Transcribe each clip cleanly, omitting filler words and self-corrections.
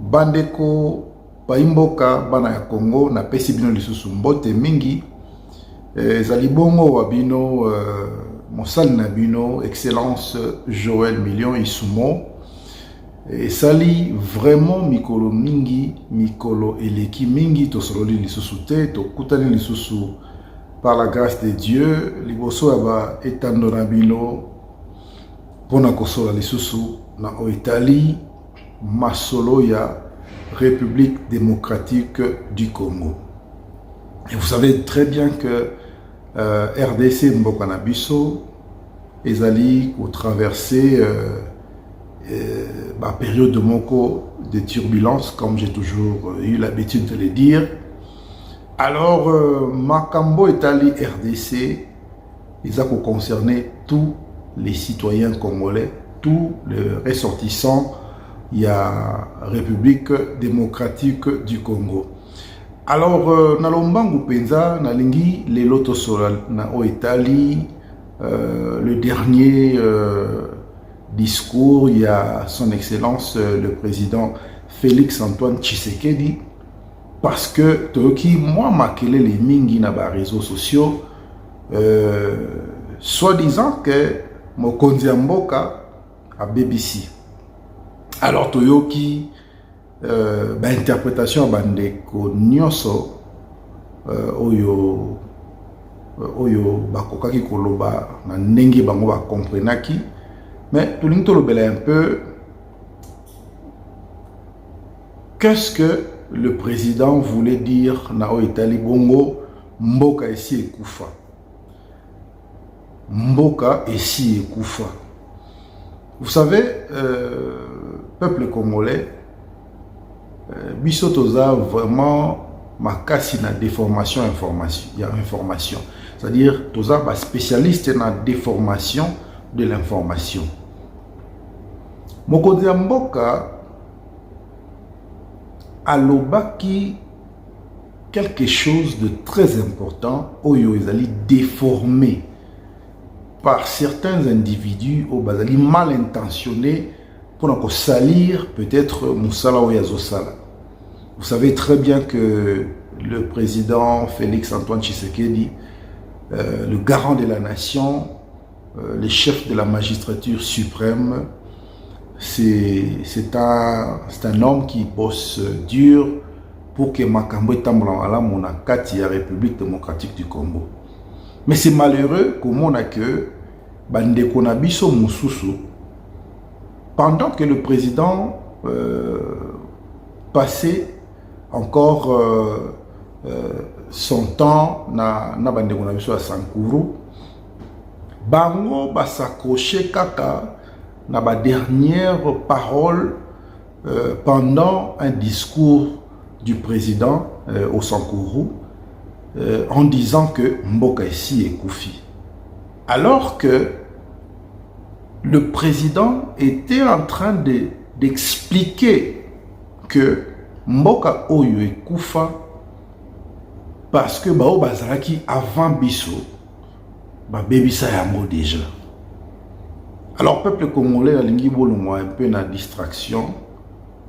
Bandeko Paimboka bana ya Congo na pesi bino lisusu mbote mingi ezali bongo wa bino mosali na bino excellence Joël Million Isumo esali vraiment mikolo mingi mikolo eleki mingi tosololi lisusu te tokutani lisusu par la grâce de Dieu liboso aba etando na bino pona kosola lisusu na Italie masolo ya République démocratique du Congo. Et vous savez très bien que RDC Mbokanabiso ezali au traverser ma période de moko de turbulence, comme j'ai toujours eu l'habitude de le dire. Alors, Makambo Etali RDC, ils ont concerné tous les citoyens congolais, tous les ressortissants. Il y a République démocratique du Congo. Alors, Nalombangu Penza, Nalingi, les Lotosola, na Italie, le dernier discours, il y a son excellence, le président Félix Antoine Tshisekedi, parce que, Toki, moi, makele les mingi na ba réseaux sociaux, soi-disant que Mokonzi Mboka a BBC. Alors, Toyoki, interprétation bandeko nyonso oyo bakokaki koloba na ndenge bango ba comprenaki, mais tolingi tolobela un peu qu'est-ce que le président voulait dire na Italie bongo mboka esi ekufa, mboka esi ekufa. Vous savez, peuple congolais, biso toza vraiment makasi na déformation information. C'est-à-dire toza ba spécialiste na déformation de l'information. Mokonzi ya mboka alobaki quelque chose de très important oyo ezali déformé par certains individus au bazali mal intentionnés pour salir peut-être Moussala ou Yazosala. Vous savez très bien que le président Félix Antoine Tshisekedi, le garant de la nation, le chef de la magistrature suprême, c'est un homme qui bosse dur pour que Makambo Tamboula ala mona kati ya République démocratique du Congo. Mais c'est malheureux comment on a que Bandeko na biso mususu, pendant que le président passait encore son temps na Bandeko na biso à Sankuru, bango ba s'accrocher kaka na ba dernière parole pendant un discours du président au Sankuru, en disant que mboka esi ekufi. Alors que le président était en train d'expliquer que mboka oyo ekufa parce que bao bazalaki avant biso ba bebisa yango déjà. Alors peuple congolais la lingi bolongo un peu na distraction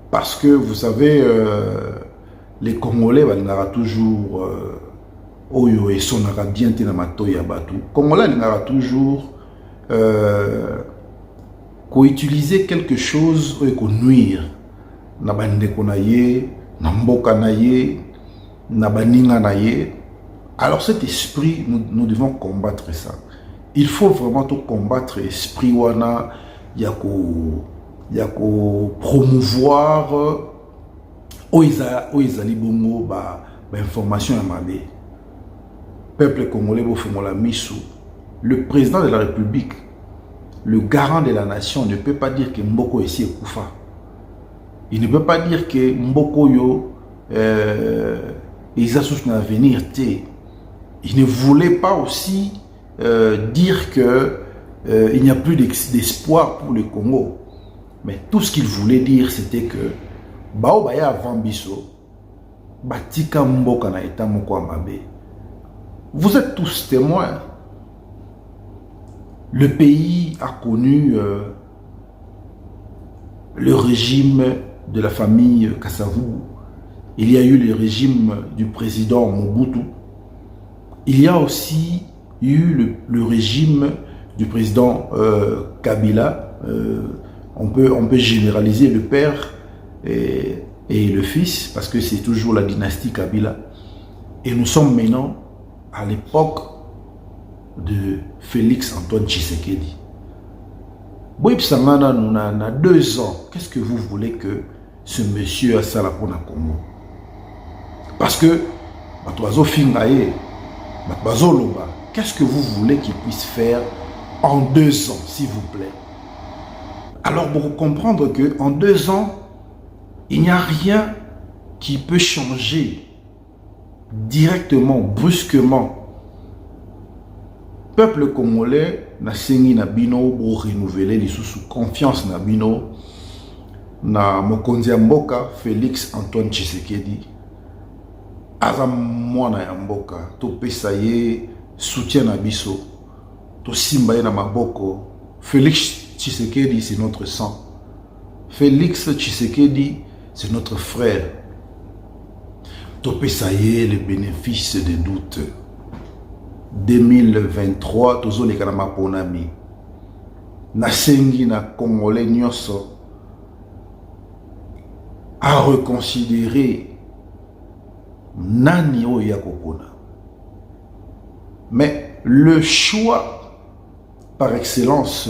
parce que vous savez les Congolais balingara toujours oyo et sonara bien te na matoyi ya batu. Congolais balingara toujours ko utiliser quelque chose pour nuire na bandeko na ye, na mboka na ye, na baninga na ye. Alors cet esprit, nous devons combattre ça. Il faut vraiment tout combattre l'esprit wana yako promouvoir oizali bongo ba information ya mabe. Peuple congolais bo fongola misu. Le président de la République, le garant de la nation, ne peut pas dire que Mboko esi ekufa. Il ne peut pas dire que Mboko yo ils sont à venir. Il ne voulait pas aussi dire que il n'y a plus d'espoir pour le Congo. Mais tout ce qu'il voulait dire, c'était que bao baya avant biso batika mboka na eta moko mabe. Vous êtes tous témoins. Le pays a connu le régime de la famille Kasavubu. Il y a eu le régime du président Mobutu. Il y a aussi eu le régime du président Kabila. On peut généraliser le père et le fils parce que c'est toujours la dynastie Kabila. Et nous sommes maintenant à l'époque de Félix Antoine Tshisekedi. Boïb Sangana, nous avons 2 ans. Qu'est-ce que vous voulez que ce monsieur a ça pour le Congo? Parce que, qu'est-ce que vous voulez qu'il puisse faire en 2 ans, s'il vous plaît? Alors, pour comprendre qu'en 2 ans, il n'y a rien qui peut changer directement, brusquement. Peuple congolais, na sengi na bino pour renouveler les sous confiance na bino na mokonzi ya mboka Félix Antoine Tshisekedi. Aza mwana ya mboka, to pesa ye soutien na biso, to simba ye na maboko. Félix Tshisekedi, c'est notre sang. Félix Tshisekedi, c'est notre frère. To pesa ye le bénéfice des doutes. 2023, tozo le kanama ponami. Nasengi na Congolais nyonso à reconsidérer nani o ya kokona. Mais le choix par excellence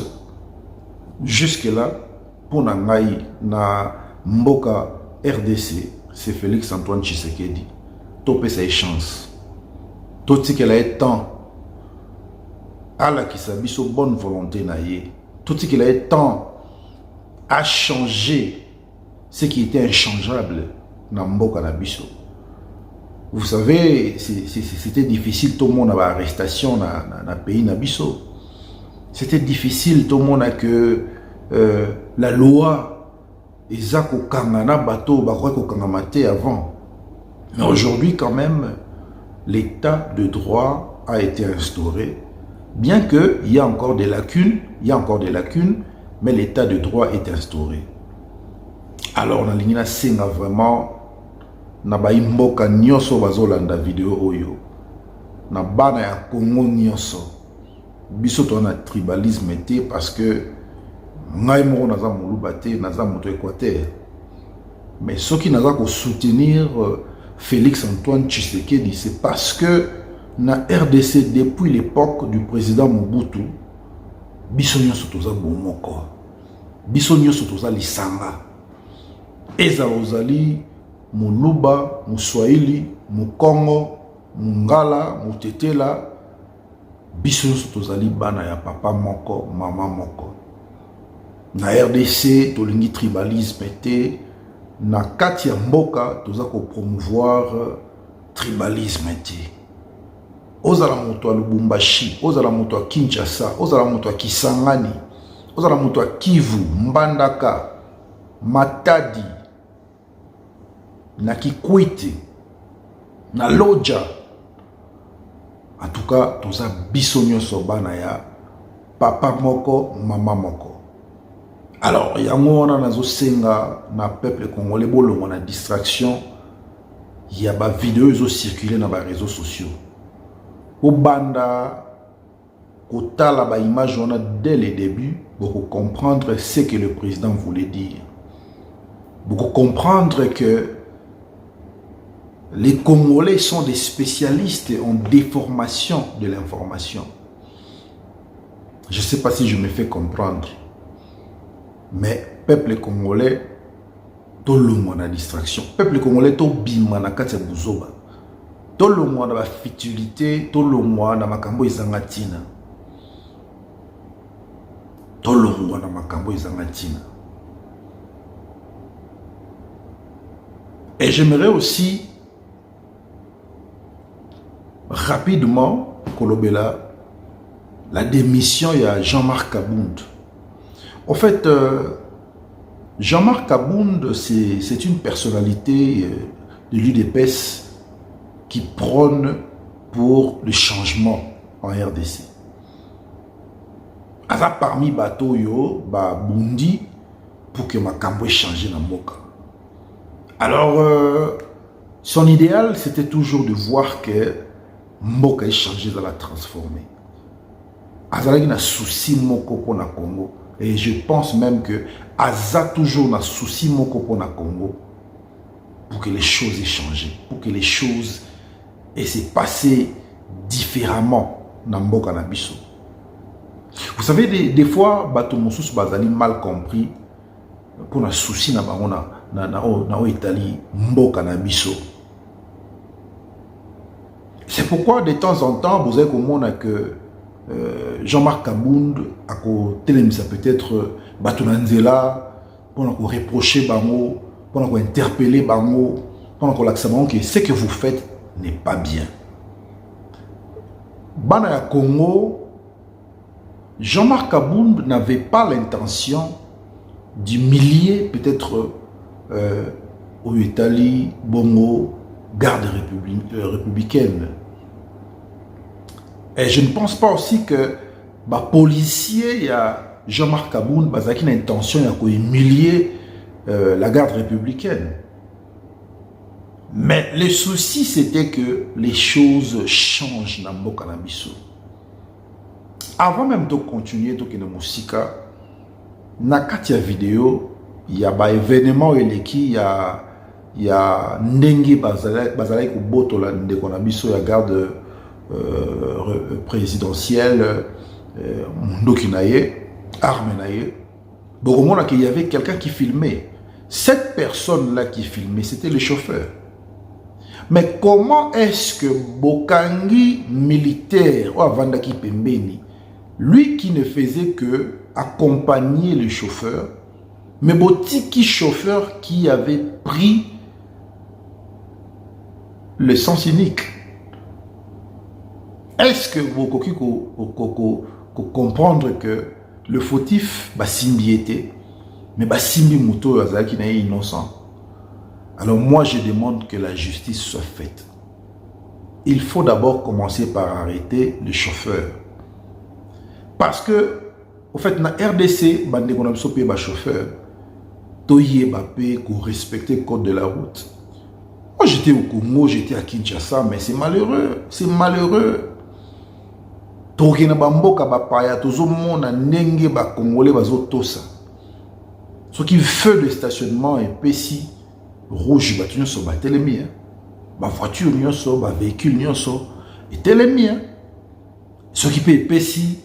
jusque-là pour Nangaï na Mboka RDC, c'est Félix Antoine Tshisekedi. Topé sa chance. Tout ce qu'elle a été temps à la qui s'habille sur bonne volonté naïe. Tout ce qu'elle a été temps à changer ce qui était inchangeable dans Mboka Nabiso. Vous savez, c'était difficile, tout le monde avait arrestation dans le pays Nabiso. C'était difficile, tout le monde a que la loi Ezako Kangana Bato Bakwako Kangamate avant. Mais aujourd'hui, quand même, l'état de droit a été instauré. Bien qu'il y a encore des lacunes, mais l'état de droit est instauré. Alors, on a senga vraiment na ba imboka nyoso bazolanda vidéo oyo na bana ya Congo nyoso biso to na tribalisme té parce que ngai moko naza moluba té naza moto Équateur, mais ceux qui naza ko soutenir Félix Antoine Tshisekedi, c'est parce que na RDC depuis l'époque du président Mobutu biso nyoso toza bomoko, biso nyoso toza lisanga, eza ozali Muluba, Muswahili, Mukongo, Mungala, Mutetela, biso tozali bana ya papa moko, mama moko. Na RDC, tolingi tribalisme te, na kati ya mboka, toza ko promouvoir tribalisme te. Ozala moto ya Lubumbashi, ozala moto ya Kinshasa, ozala moto ya Kisangani, ozala moto ya Kivu, Mbandaka, Matadi, na Kikwiti, na Loja. En tout cas, toza biso nyonso bana ya papa moko, mama moko. Alors, yango wana nazo senga na peuple congolais bolongo na distraction, il y a ba vidéo ezo circuler na ba réseaux sociaux. Au banda kotala ba image wana dès le début pour comprendre ce que le président voulait dire. Pour comprendre que les Congolais sont des spécialistes en déformation de l'information. Je ne sais pas si je me fais comprendre. Mais peuple congolais, tout le monde a distraction. Peuple congolais, tout bima na kati ya buzoba. Tout le monde a la futilité, tout le monde a makambo izangatina. Tout le monde a makambo izangatina. Et j'aimerais aussi rapidement, Kolobela, la démission il y a Jean-Marc Kabound. En fait, Jean-Marc Kabound, c'est une personnalité de l'UDPS qui prône pour le changement en RDC. Aza parmi bateau yo, ba bundi pour que Makambo change na moka. Alors, son idéal, c'était toujours de voir que Mboka est changé, dans la transformer. Azalaki na souci moko pour na Congo. Et je pense même que Aza toujours na souci moko pour na Congo. Pour que les choses aient changé. Pour que les choses aient se passé différemment na Mboka na biso. Vous savez, des fois, Bato Moussous Bazali mal compris pour na souci na bango na Italie Mboka na biso. C'est pourquoi de temps en temps, vous avez compris que Jean-Marc Kabound a télémisé peut-être Batunanzela pour nous reprocher bango, pour nous interpeller bango, pour nous l'accent que ce que vous faites n'est pas bien. Bana ya Congo, Jean-Marc Kabound n'avait pas l'intention d'humilier peut-être au Italie, Bongo, garde républicaine. Et je ne pense pas aussi que les policiers, il y a Jean-Marc Kabound, qui a l'intention d'humilier la garde républicaine. Mais le souci, c'était que les choses changent dans Mboka na biso. Avant même de continuer, dans la musique, dans la vidéo, il y a des événements il y a Nengi Bazalai Kubotola Ndeko na biso ya garde présidentielle Mundoki naye, arme naye. Bon, il y avait quelqu'un qui filmait. Cette personne-là qui filmait, c'était le chauffeur. Mais comment est-ce que Bokangi militaire, ou Avandaki Pembeni, lui qui ne faisait que accompagner le chauffeur, mais Botiki chauffeur qui avait pris le sens unique. Est-ce que vous pouvez comprendre que le fautif, Simbi était, mais Simbi Mouto qui n'est innocent? Alors moi, je demande que la justice soit faite. Il faut d'abord commencer par arrêter le chauffeur. Parce que, au fait, dans la RDC, on a besoin de chauffeur. Toye Bappé, qu'on respecte le code de la route. Moi, j'étais au Congo, j'étais à Kinshasa, mais c'est malheureux. C'est malheureux. Tokena bamboka bapaya, tozo mona nenge ba Congolais bazo tosa. Ce qui feu de stationnement et péci rouge, bah tu n'y so ba telemi, ba voiture n'y so, ba véhicule n'y so, et telemi. Ce qui peut péci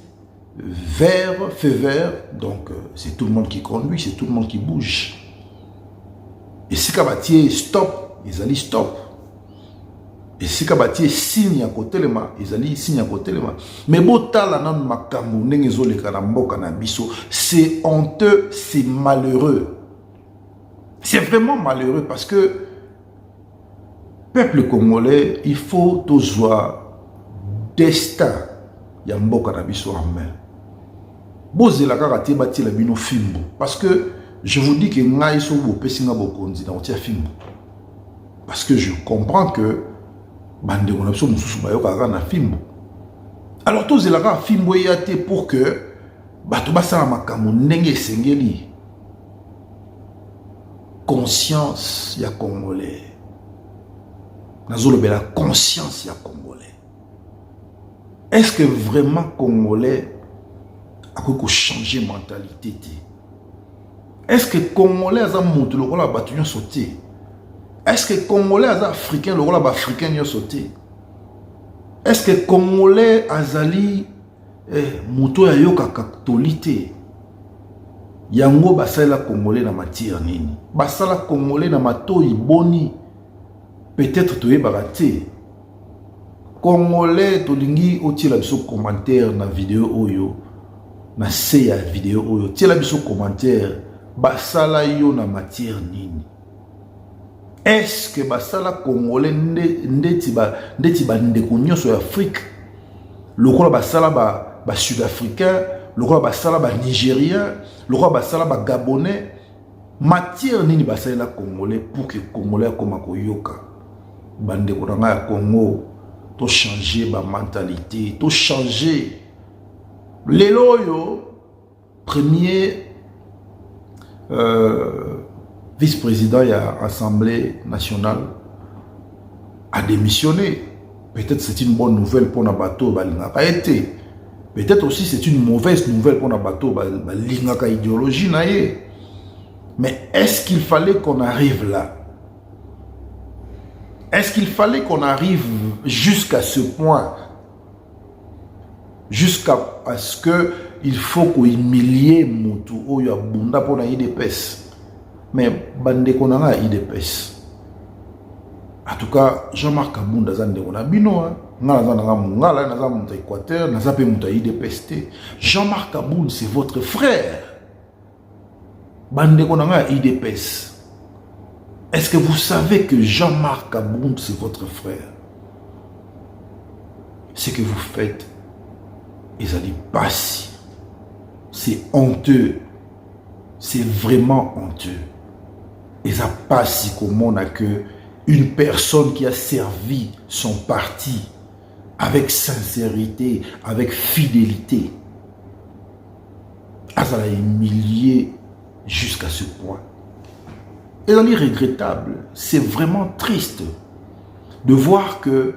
vert, feu vert, donc c'est tout le monde qui conduit, c'est tout le monde qui bouge. Et si kabatier stop, ils allaient stop. Et si kabatier signe à côté le ma, ils allaient signe à côté le ma. Mais botala nan makambo nengezo le karamboka na biso, c'est honteux, c'est malheureux. C'est vraiment malheureux parce que peuple congolais, il faut toujours destin ya mboka na biso en main. Bozela kaka te bati la bino fimbo parce que je vous dis que ngai so bo pesinga bokonzi na otia fimbo. Parce que je comprends que bande on a besoin de sous bayoka na fimbo. Alors tous la ka fimbo yate pour que bato basala makambo ndenge sengeli. Conscience ya congolais. Nazolo bela conscience ya congolais. Est-ce que vraiment congolais a changer mentalité? Est-ce que congolais a monté le rôle à battu sauté? Est-ce que congolais a africain le rôle à africain sauté? Est-ce que congolais a zali moto ya yoka catholique? Yango basala congolais na matière nini? Basala congolais na matoi boni. Peut-être tu es baraté. Congolais tolingi oti la biso commentaire na vidéo oyo na se ya vidéo oyo ti la biso commentaire basala yo na matière nini? Est-ce que basala congolais ndeti ba ndeko nyonso ya Afrique lokola basala ba sud-africain lokola basala ba nigérien lokola basala ba gabonais matière nini basala la congolais pour que congolais koma koyoka bandeko na ya Congo to changer ma mentalité, to changer les loyaux premier vice-président de l'Assemblée nationale a démissionné. Peut-être c'est une bonne nouvelle pour Nabato, peut-être aussi c'est une mauvaise nouvelle pour Nabato, idéologie. Mais est-ce qu'il fallait qu'on arrive là? Est-ce qu'il fallait qu'on arrive jusqu'à ce point? Jusqu'à ce que il faut qu'on humilie Moutou ou Yabunda pour la IDPS. Mais bande qu'on a IDPS. En tout cas, Jean-Marc Kabounda zande on a bino ngala Équateur, nazape muta IDPS. Jean-Marc Kabounda c'est votre frère. Bande qu'on a IDPS. Est-ce que vous savez que Jean-Marc Kabounda c'est votre frère? Ce que vous faites, ils allaient passer. C'est honteux. C'est vraiment honteux. Et ça passe comme on a que une personne qui a servi son parti avec sincérité, avec fidélité, elle a humilié jusqu'à ce point. Et c'est regrettable, c'est vraiment triste de voir que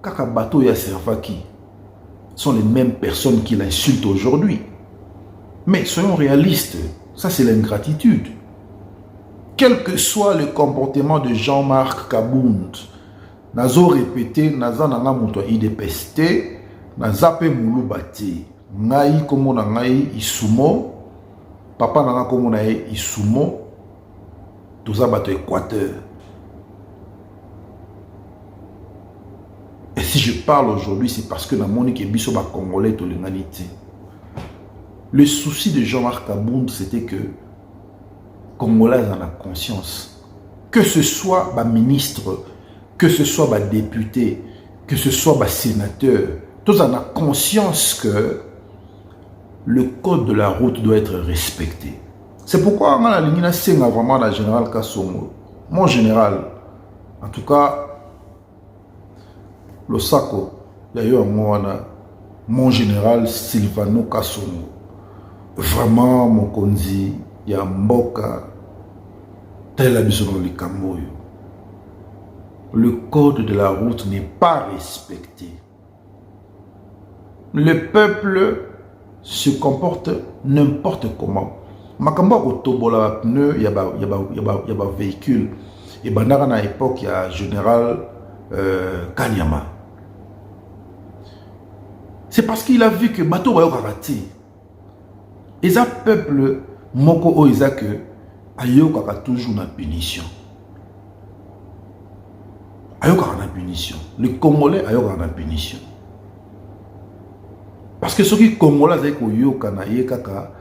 Kakabato et Servaki sont les mêmes personnes qui l'insultent aujourd'hui. Mais soyons réalistes, ça c'est l'ingratitude. Quel que soit le comportement de Jean-Marc Kabounda, nazo répété, naza nanga muto IDPS, naza pe moulubati, ngai komo na ngai isumo, papa nanga komo na isumo, toza bato Équateur. Et si je parle aujourd'hui, c'est parce que na monique biso ba congolais to l'humanité. Le souci de Jean-Marc Kabounda, c'était que Congolais en a conscience. Que ce soit ba ministre, que ce soit ba député, que ce soit ba sénateur, tous en a conscience que le code de la route doit être respecté. C'est pourquoi on a la senga vraiment la général Kassongo. Mon général, en tout cas, le Sako, d'ailleurs, mon général Sylvano Kassongo. Vraiment, mon konzi, il y a Mboka, tel habitude dans les Cameroun. Le code de la route n'est pas respecté. Le peuple se comporte n'importe comment. Makamba Otobola pneu, il y a un véhicule. Et pendant à l'époque, il y a général Kanyama. C'est parce qu'il a vu que bateau va raté. Et ça peuple moko oiza que ayoka toujours na punition. Ayoka na punition. Le Congolais ayoka na punition. Parce que ceux qui Congolais avec oyoka na yekaka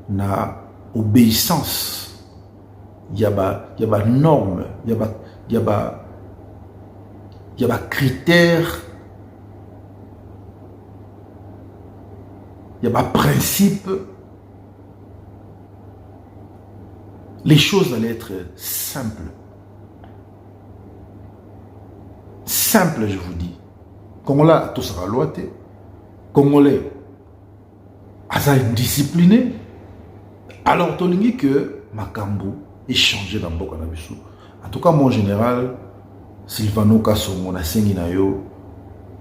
na obéissance. Il y a ba normes, il y a ba critères, il y a ba principes. Les choses allaient être simples. Simple, je vous dis. Congolais, tout sera loité. Congolais, asa indiscipliné. Alors, tu dis que Makambo est changé dans Boka Nabisu. En tout cas, mon général, Sylvano Kassongo, na sengi na yo,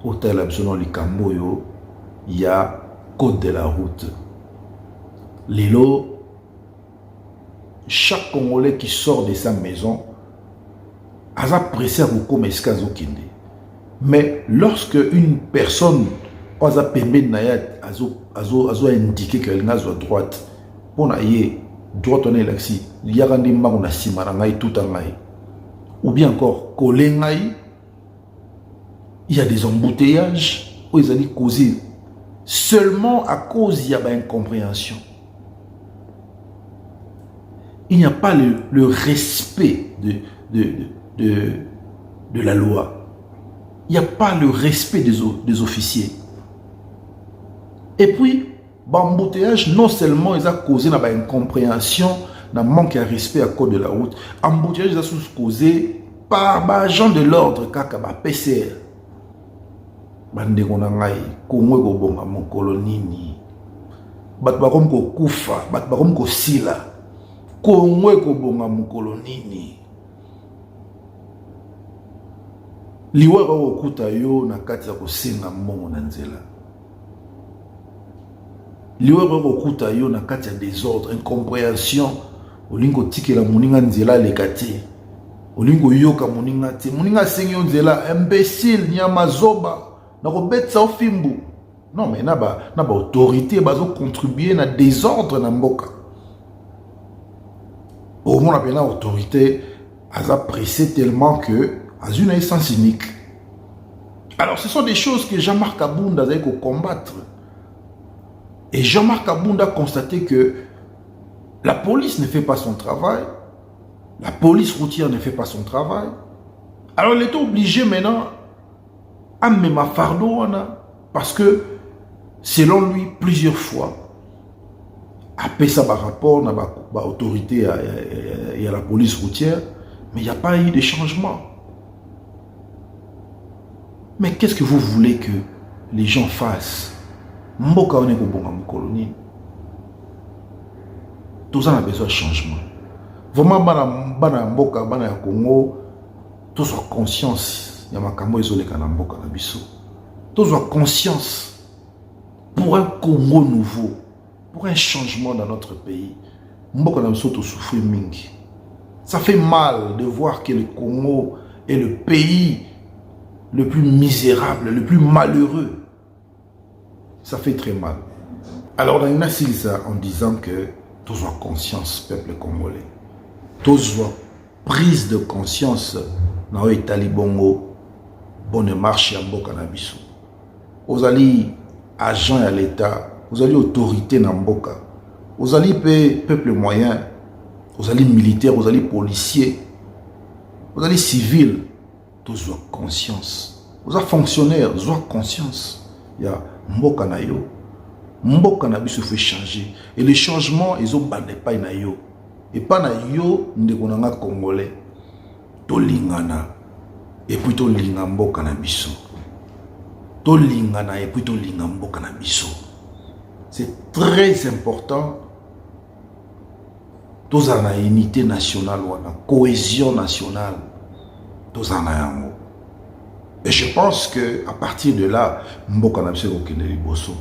hôtel absolument li Kambo yo, il y a code de la route. Lilo, chaque Congolais qui sort de sa maison a pressé à beaucoup kinde. Mais lorsque une personne a indiqué qu'elle n'a pas droite, pour aller droite on est là, il y a tout ou bien encore il y a des embouteillages où ils ont causé seulement à cause il y a une incompréhension. Il n'y a pas le respect de la loi. Il n'y a pas le respect des officiers. Et puis, l'embouteillage, non seulement ils ont causé une incompréhension, un manque de respect à cause de la route, l'embouteillage ils ont causé par les gens de l'ordre, comme PCR. Bande konangai, Kongo Gobonga, mon colonini, bat barom ko kufa, bat barom ko sila. Congo ekobonga mokolo nini? Liwa okuta yo na kati ya kosenga mbongo na nzela. Liwa okuta yo na kati ya désordre, incompréhension, olingo tikela moninga nzela lekati. Olingo yoka moninga te, moninga sengi yo nzela imbécile nyama zoba na kobetsa ofimbu. Non mais na ba autorité bazo contribuer na désordre na mboka. Au moins la autorité a pressé tellement que a une essence unique. Alors ce sont des choses que Jean-Marc Abounda a combattre. Et Jean-Marc Abounda a constaté que la police ne fait pas son travail, la police routière ne fait pas son travail. Alors il était obligé maintenant à mettre un fardeau parce que selon lui plusieurs fois après ça par rapport à l'autorité et à la police routière, mais il n'y a pas eu de changement. Mais qu'est-ce que vous voulez que les gens fassent? Mboka on est pour bon colonie. Tout ça a besoin de changement. Vraiment, bana mboka bana Congo, tous soit conscience. Il y a makambo isolé kana mboka na biso. Tous soit conscience pour un Congo nouveau, pour un changement dans notre pays. Mboka na biso to souffrir mingi. Ça fait mal de voir que le Congo est le pays le plus misérable, le plus malheureux. Ça fait très mal. Alors, on a dit ça en disant que tous ont conscience, peuple congolais. Tous ont prise de conscience dans le Talibongo, bonne marche à Mboka na biso. Vous allez agents à l'État, vous allez autorité dans Mboka, vous allez peuple moyen, vous allez militaire, vous allez policier, vous allez civil. Tous ont conscience. Vous avez fonctionnaires, vous avez conscience. Il y a Mboka na yo. Mboka na biso fait changer. Et les changements, ils ont bandé pas na yo. Et pas na yo, ndekonanga congolais. To lingana. Et puis to linga mboka na biso. To lingana et puis to linga mboka na biso. C'est très important. Tous en a unité nationale, wana cohésion nationale. Et je pense que à partir de là, Mboka na biso okende liboso.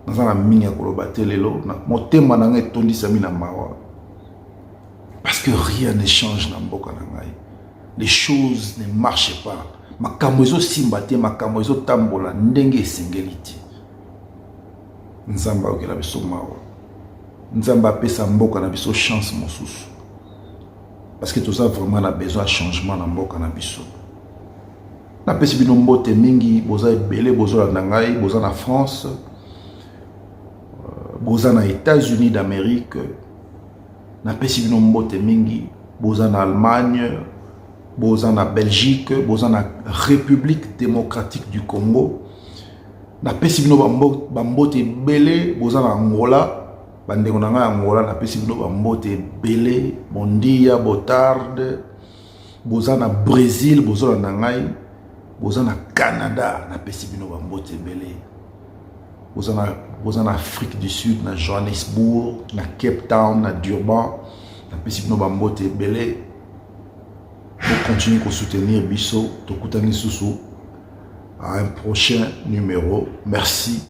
Nazana minga kolobate lelo, na motema na ngai tondisa mina mawa. Parce que rien ne change na Mboka na ngai. Les choses ne marchent pas. Makambo ezo simbate, makambo ezo tambola ndenge esengeliti. Nzamba okela biso mawa. Nzamba pesa Mboka na biso chance mosusu. Parce que tout ça vraiment a besoin de changement dans Mboka na biso. Na pesi bino mbote mingi, boza ebele, boza na Nangai, boza na France, boza na États-Unis d'Amérique. Na pesi bino mbote mingi, boza na Allemagne, boza na Belgique, boza na République démocratique du Congo. Na pesi bino bambote ebele, boza na Angola. Bandeko na nga Angola na pesi bino bambote belé Mondia Botarde boza na Brésil boza na ngai boza na Canada na pesi bino bambote belé boza na Afrique du Sud na Johannesburg na Cape Town na Durban na pesi bino bambote belé pour continuer à soutenir biso tokutani susu à un prochain numéro. Merci.